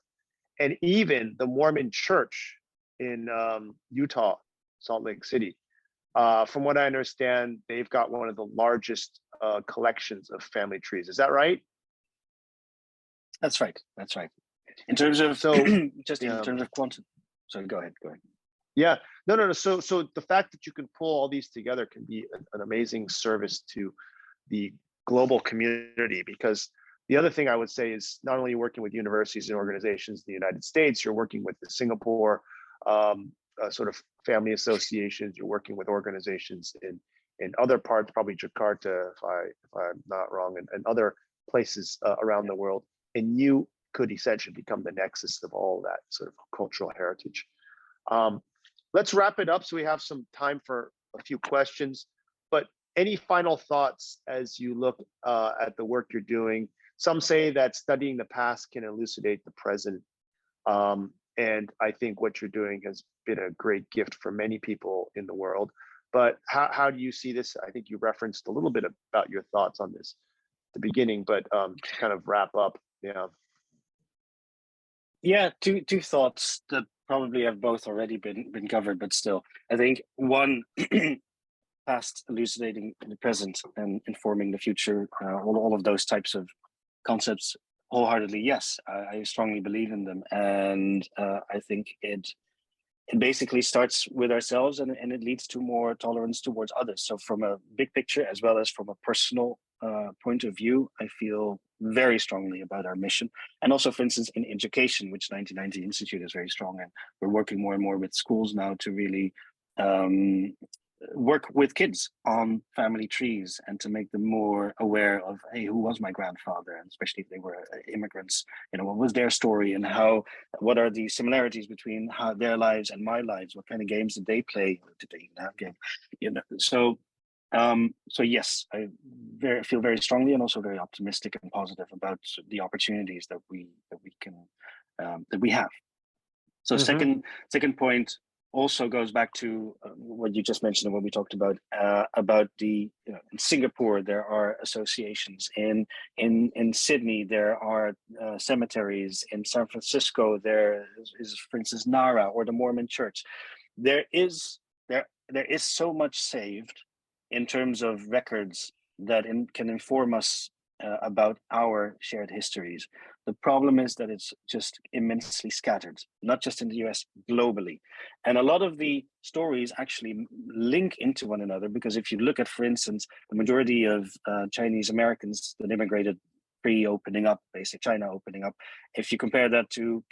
and even the Mormon Church in Utah, Salt Lake City. From what I understand, they've got one of the largest collections of family trees. Is that right? That's right. That's right. In terms of in terms of quantum. So go ahead. Yeah, no. So the fact that you can pull all these together can be an amazing service to the global community, because the other thing I would say is not only working with universities and organizations in the United States, you're working with the Singapore sort of family associations, you're working with organizations in other parts, probably Jakarta, if I'm not wrong, and other places around the world. And you could essentially become the nexus of all that sort of cultural heritage. Let's wrap it up so we have some time for a few questions. But any final thoughts as you look at the work you're doing? Some say that studying the past can elucidate the present. And I think what you're doing has been a great gift for many people in the world. But how do you see this? I think you referenced a little bit about your thoughts on this at the beginning, but to kind of wrap up, Yeah, two thoughts that probably have both already been covered, but still, I think one, past elucidating the present and informing the future, all of those types of concepts, wholeheartedly, yes, I strongly believe in them, and I think it basically starts with ourselves, and it leads to more tolerance towards others. So from a big picture as well as from a personal point of view, I feel very strongly about our mission. And also, for instance, in education, which 1990 Institute is very strong in, we're working more and more with schools now to really work with kids on family trees and to make them more aware of, hey, who was my grandfather? And especially if they were immigrants, what was their story, and what are the similarities between their lives and my lives? What kind of games did they play? Did they even have games? So yes, I feel very strongly and also very optimistic and positive about the opportunities that we have. So second point also goes back to what you just mentioned and what we talked about the in Singapore there are associations, in Sydney there are cemeteries, in San Francisco there is, for instance, Nara or the Mormon Church. There is so much saved in terms of records that can inform us about our shared histories. The problem is that it's just immensely scattered, not just in the US, globally. And a lot of the stories actually link into one another, because if you look at, for instance, the majority of Chinese Americans that immigrated pre-opening up, basic China opening up, if you compare that to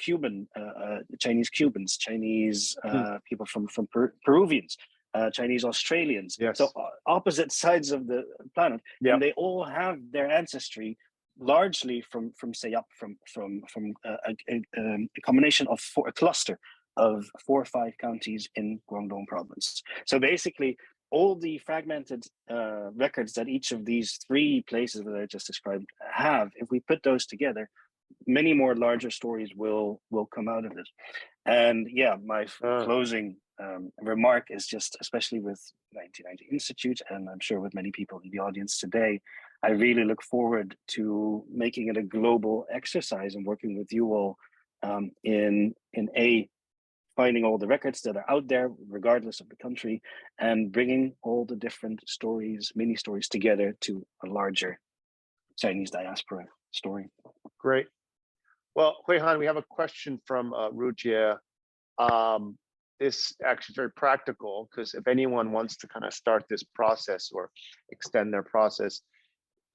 Chinese Cubans, Chinese people from Peruvians, Chinese Australians, Yes. so opposite sides of the planet, Yeah. and they all have their ancestry largely from a combination of a cluster of 4 or 5 counties in Guangdong province. So basically, all the fragmented records that each of these 3 places that I just described have, if we put those together, many more larger stories will come out of it. And yeah, my closing remark is just, especially with 1990 Institute, and I'm sure with many people in the audience today, I really look forward to making it a global exercise and working with you all in finding all the records that are out there, regardless of the country, and bringing all the different stories, mini stories together to a larger Chinese diaspora story. Great. Well, Huihan, we have a question from Rujia. This actually is very practical, because if anyone wants to kind of start this process or extend their process,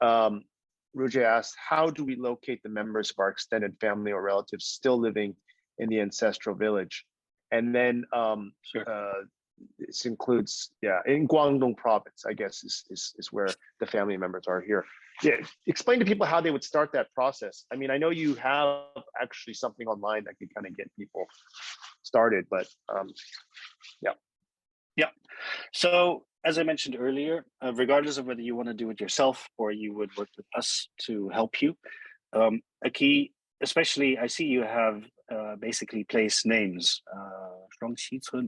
Rujia asks, how do we locate the members of our extended family or relatives still living in the ancestral village? And then this includes, in Guangdong province, I guess, is where the family members are here. Yeah, explain to people how they would start that process. I mean, I know you have actually something online that could kind of get people started, but yeah. So as I mentioned earlier, regardless of whether you want to do it yourself or you would work with us to help you, a key, especially I see you have basically place names,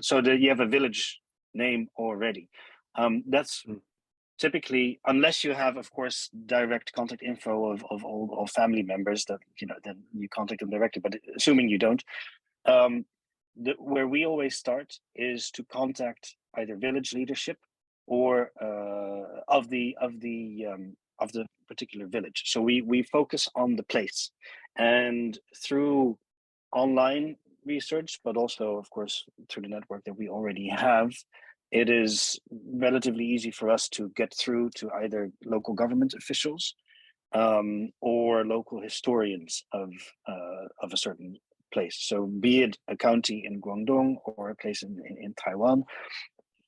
so that you have a village name already. That's typically, unless you have, of course, direct contact info of all family members, that then you contact them directly. But assuming you don't, where we always start is to contact either village leadership or of the particular village. So we focus on the place, and through online research, but also, of course, through the network that we already have, it is relatively easy for us to get through to either local government officials or local historians of a certain place. So be it a county in Guangdong or a place in Taiwan,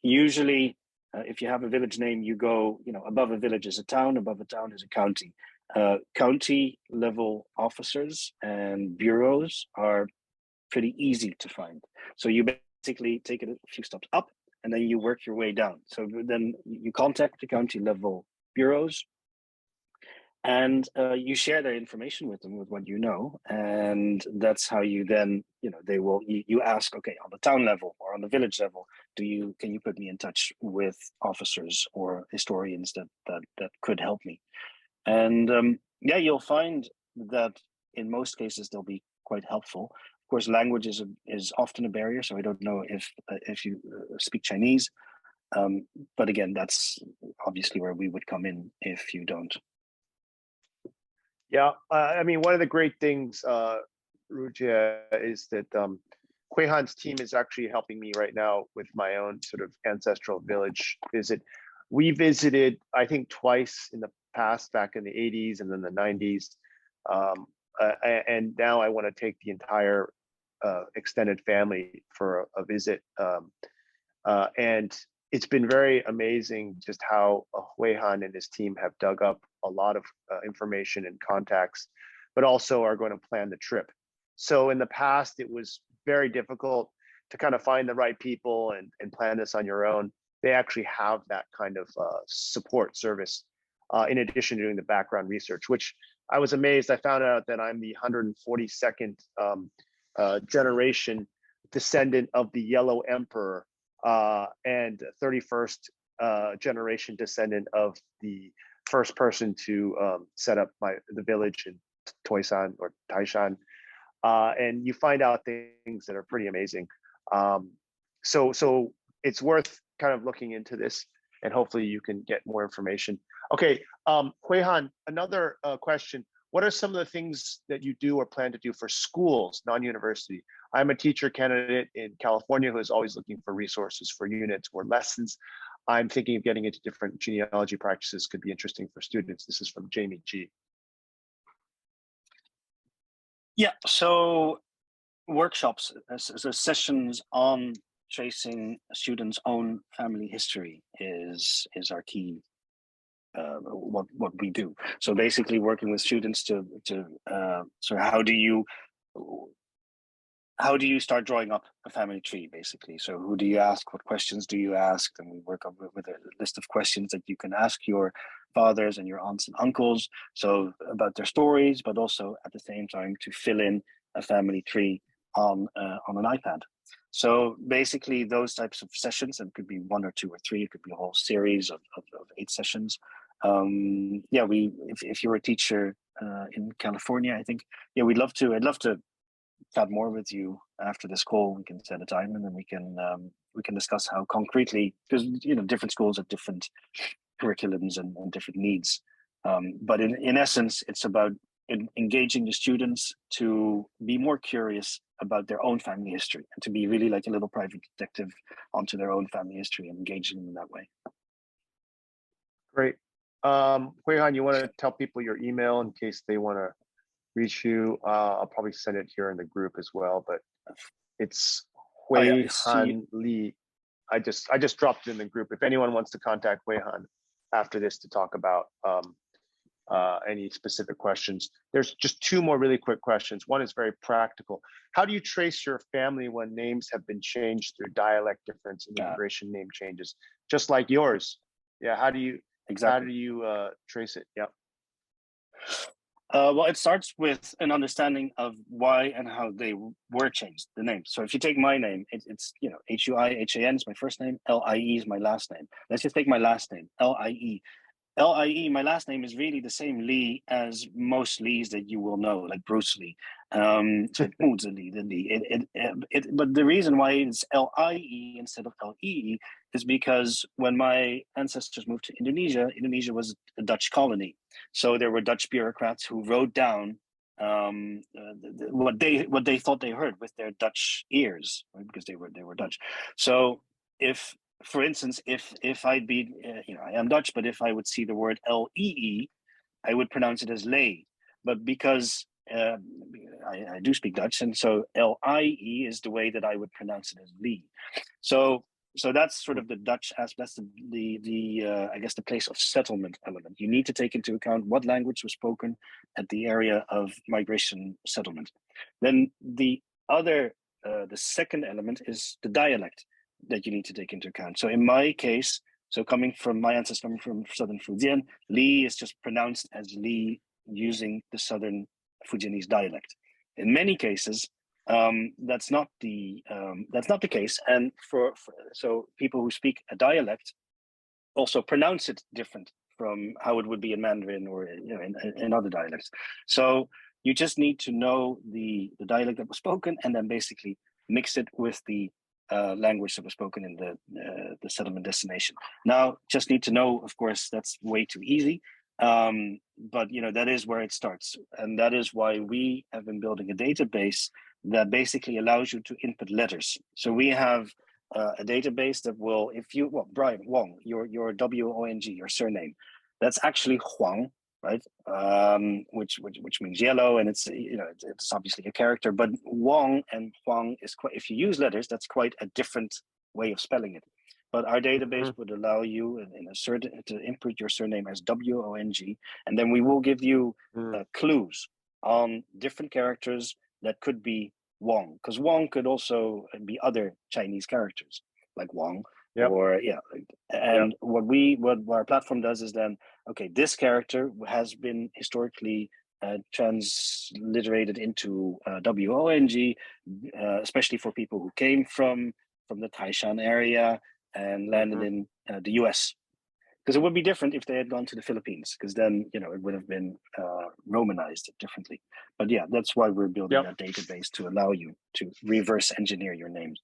usually if you have a village name, you go, above a village is a town, above a town is a county. County level officers and bureaus are pretty easy to find. So you basically take it a few steps up, and then you work your way down. So then you contact the county level bureaus, and you share their information with them, with what you know, and that's how you then, they will. You ask, okay, on the town level or on the village level, can you put me in touch with officers or historians that could help me? And you'll find that in most cases they'll be quite helpful. Of course, language is often a barrier, so I don't know if you speak Chinese, but again, that's obviously where we would come in if you don't. Yeah, I mean, one of the great things, Rujia, is that Huihan's team is actually helping me right now with my own sort of ancestral village visit. We visited, I think, twice in the past, back in the 80s and then the 90s. And now I want to take the entire extended family for a visit. And it's been very amazing just how Huihan and his team have dug up a lot of information and contacts, but also are going to plan the trip. So in the past, it was very difficult to kind of find the right people and plan this on your own. They actually have that kind of support service in addition to doing the background research, which I was amazed. I found out that I'm the 142nd generation descendant of the Yellow Emperor and 31st generation descendant of the first person to set up the village in Toisan or Taishan. And you find out things that are pretty amazing. So it's worth kind of looking into this. and hopefully you can get more information. Okay, Huihan, another question. What are some of the things that you do or plan to do for schools, non-university? I'm a teacher candidate in California who is always looking for resources for units or lessons. I'm thinking of getting into different genealogy practices, could be interesting for students. This is from Jamie G. Yeah, so workshops, so sessions on tracing a student's own family history is our key. What we do. So basically, working with students to so how do you start drawing up a family tree, basically? So who do you ask? What questions do you ask? And we work up with a list of questions that you can ask your fathers and your aunts and uncles. So about their stories, but also at the same time to fill in a family tree on an iPad. So basically, those types of sessions, and it could be 1 or 2 or 3, it could be a whole series of 8 sessions. Yeah, if you're a teacher in California, I think, yeah, I'd love to chat more with you after this call. We can set a time, and then we can discuss how concretely, because different schools have different curriculums and different needs. But in essence, it's about engaging the students to be more curious about their own family history and to be really like a little private detective onto their own family history and engaging them in that way. Great. Huihan, you want to tell people your email in case they want to reach you? I'll probably send it here in the group as well, but it's Huihan Lee. I just dropped it in the group. If anyone wants to contact Huihan after this to talk about any specific questions. There's just 2 more really quick questions. One is very practical. How do you trace your family when names have been changed through dialect difference and immigration name changes, just like yours? Yeah, how do you trace it? Yeah. Well, it starts with an understanding of why and how they were changed, the name. So if you take my name, it's Huihan is my first name, Lie is my last name. Let's just take my last name, Lie. Lie, my last name is really the same Lee as most Lees that you will know, like Bruce Lee. So Lee, the Lee. But the reason why it's Lie instead of Lee is because when my ancestors moved to Indonesia, Indonesia was a Dutch colony. So there were Dutch bureaucrats who wrote down what they thought they heard with their Dutch ears, right? Because they were Dutch. So if, for instance, if I'd be, I am Dutch, but if I would see the word Lee, I would pronounce it as lay. But because I do speak Dutch, and so Lie is the way that I would pronounce it as Lee. So that's sort of the Dutch aspect. That's the I guess the place of settlement element. You need to take into account what language was spoken at the area of migration settlement. Then the second element is the dialect that you need to take into account. So in my case, my ancestors coming from southern Fujian, Li is just pronounced as Li using the southern Fujianese dialect. In many cases, that's not the case, and so people who speak a dialect also pronounce it different from how it would be in Mandarin or in other dialects. So you just need to know the dialect that was spoken, and then basically mix it with the language that was spoken in the settlement destination. Now, just need to know, of course, that's way too easy. But that is where it starts, and that is why we have been building a database that basically allows you to input letters. So we have a database that will, Brian Wong, your WONG, your surname, that's actually Huang, right? Which means yellow, and it's it's obviously a character. But Wong and Huang is quite. If you use letters, that's quite a different way of spelling it. But our database would allow you to input your surname as WONG, and then we will give you clues on different characters that could be Wong, because Wong could also be other Chinese characters like Wang. Yep. What our platform does is then, okay, this character has been historically transliterated into WONG, especially for people who came from the Taishan area and landed in the US. Because it would be different if they had gone to the Philippines, because then it would have been Romanized differently. But yeah, that's why we're building that database, to allow you to reverse engineer your names.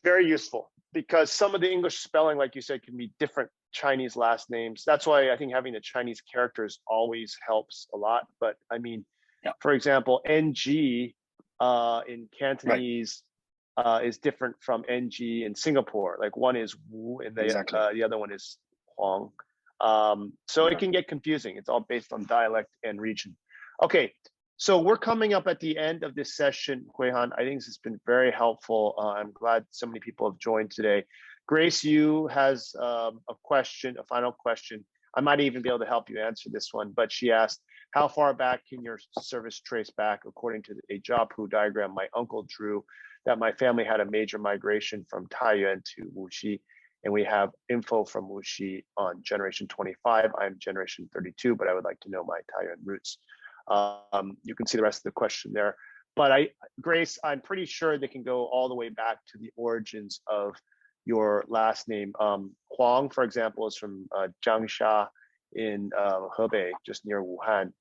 Very useful. because some of the English spelling, like you said, can be different Chinese last names. That's why I think having the Chinese characters always helps a lot. But I mean, Yeah. for example, NG in Cantonese is different from NG in Singapore. Like one is Wu and Exactly. the other one is Huang. So Yeah. it can get confusing. It's all based on dialect and region. Okay, so we're coming up at the end of this session, Huihan. I think this has been very helpful. I'm glad so many people have joined today. Grace Yu has a question, a final question. I might even be able to help you answer this one, but she asked, how far back can your service trace back? According to a Jiapu diagram my uncle drew, that my family had a major migration from Taiyuan to Wuxi, and we have info from Wuxi on generation 25. I'm generation 32, but I would like to know my Taiyuan roots. You can see the rest of the question there. But Grace, I'm pretty sure they can go all the way back to the origins of your last name. Huang, for example, is from Jiangsha in Hebei, just near Wuhan.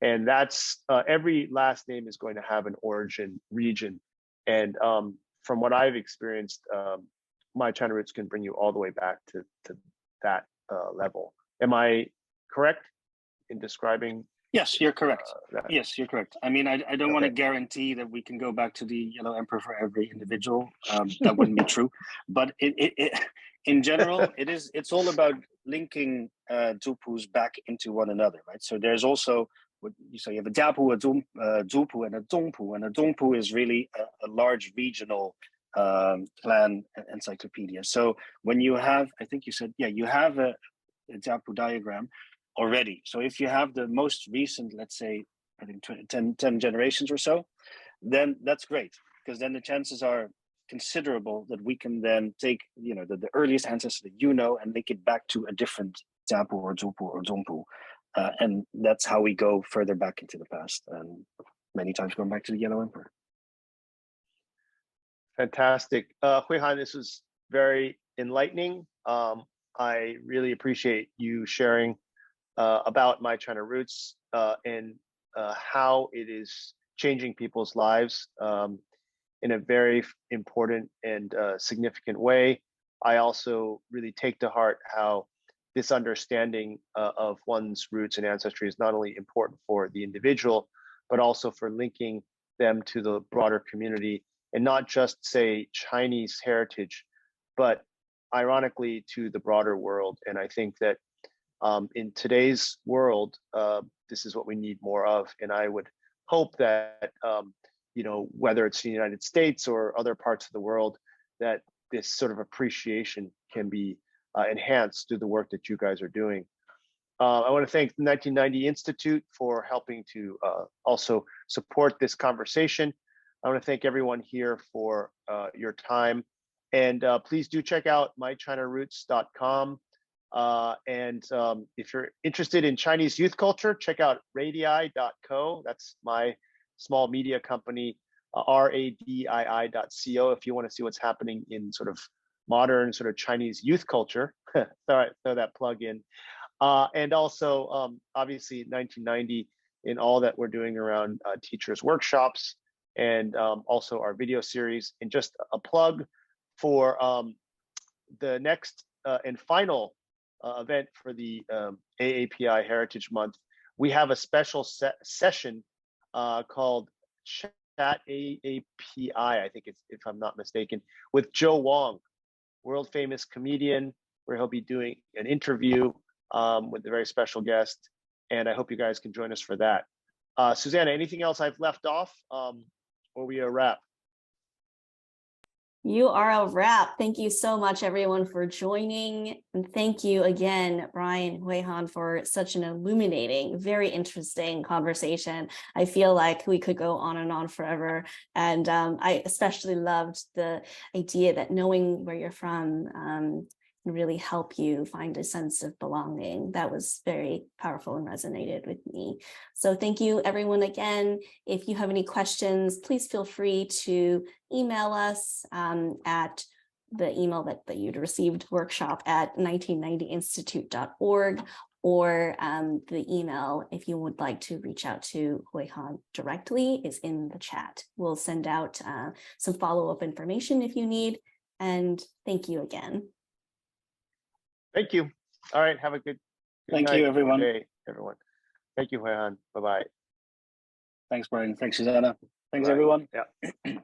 And that's every last name is going to have an origin region. And from what I've experienced, my China roots can bring you all the way back to that level. Am I correct in describing? Yes, you're correct. That? Yes, you're correct. I mean, I don't want to Okay. guarantee that we can go back to the Yellow Emperor for every individual. That wouldn't be true. But in general, it's all about linking Zupus back into one another, right? So there's also what you say, you have a Jiapu, a Zupu, and a Zongpu, and a Zongpu is really a large regional clan encyclopedia. So when you have, I think you said, yeah, you have a Jiapu diagram already. So if you have the most recent, let's say, I think 10 generations or so, then that's great, because then the chances are considerable that we can then take, you know, the earliest ancestor that you know and link it back to a different Jiapu or Zupu or Zongpu. And that's how we go further back into the past, and many times going back to the Yellow Emperor. Fantastic. Huihan, this was very enlightening. I really appreciate you sharing about My China Roots and how it is changing people's lives in a very important and significant way. I also really take to heart how this understanding of one's roots and ancestry is not only important for the individual, but also for linking them to the broader community, and not just, say, Chinese heritage, but ironically to the broader world. And I think that in today's world, this is what we need more of. And I would hope that, you know, whether it's the United States or other parts of the world, that this sort of appreciation can be enhanced through the work that you guys are doing. I want to thank the 1990 Institute for helping to also support this conversation. I want to thank everyone here for your time. And please do check out mychinaroots.com. And if you're interested in Chinese youth culture, check out radii.co. That's my small media company, radii.co. If you want to see what's happening in sort of modern sort of Chinese youth culture, throw that plug in. And also, obviously, 1990 in all that we're doing around teachers' workshops, and also our video series. And just a plug for the next and final event for the AAPI Heritage Month. We have a special session called Chat AAPI, I think it's, if I'm not mistaken, with Joe Wong, world famous comedian, where he'll be doing an interview with a very special guest. And I hope you guys can join us for that. Susanna, anything else I've left off, or we a wrap? You are a wrap. Thank you so much, everyone, for joining. And thank you again, Brian Huihan, for such an illuminating, very interesting conversation. I feel like we could go on and on forever. And I especially loved the idea that knowing where you're from can really help you find a sense of belonging. That was very powerful and resonated with me. So thank you, everyone, again. If you have any questions, please feel free to email us at the email that you'd received, workshop@1990institute.org, or the email, if you would like to reach out to Huihan directly, is in the chat. We'll send out some follow-up information if you need. And thank you again. Thank you. All right, have a good Thank night, you, good everyone. day, everyone. Thank you, Hoi Han. Bye-bye. Thanks, Brian. Thanks, Susanna. Thanks, Bye. everyone. Yeah.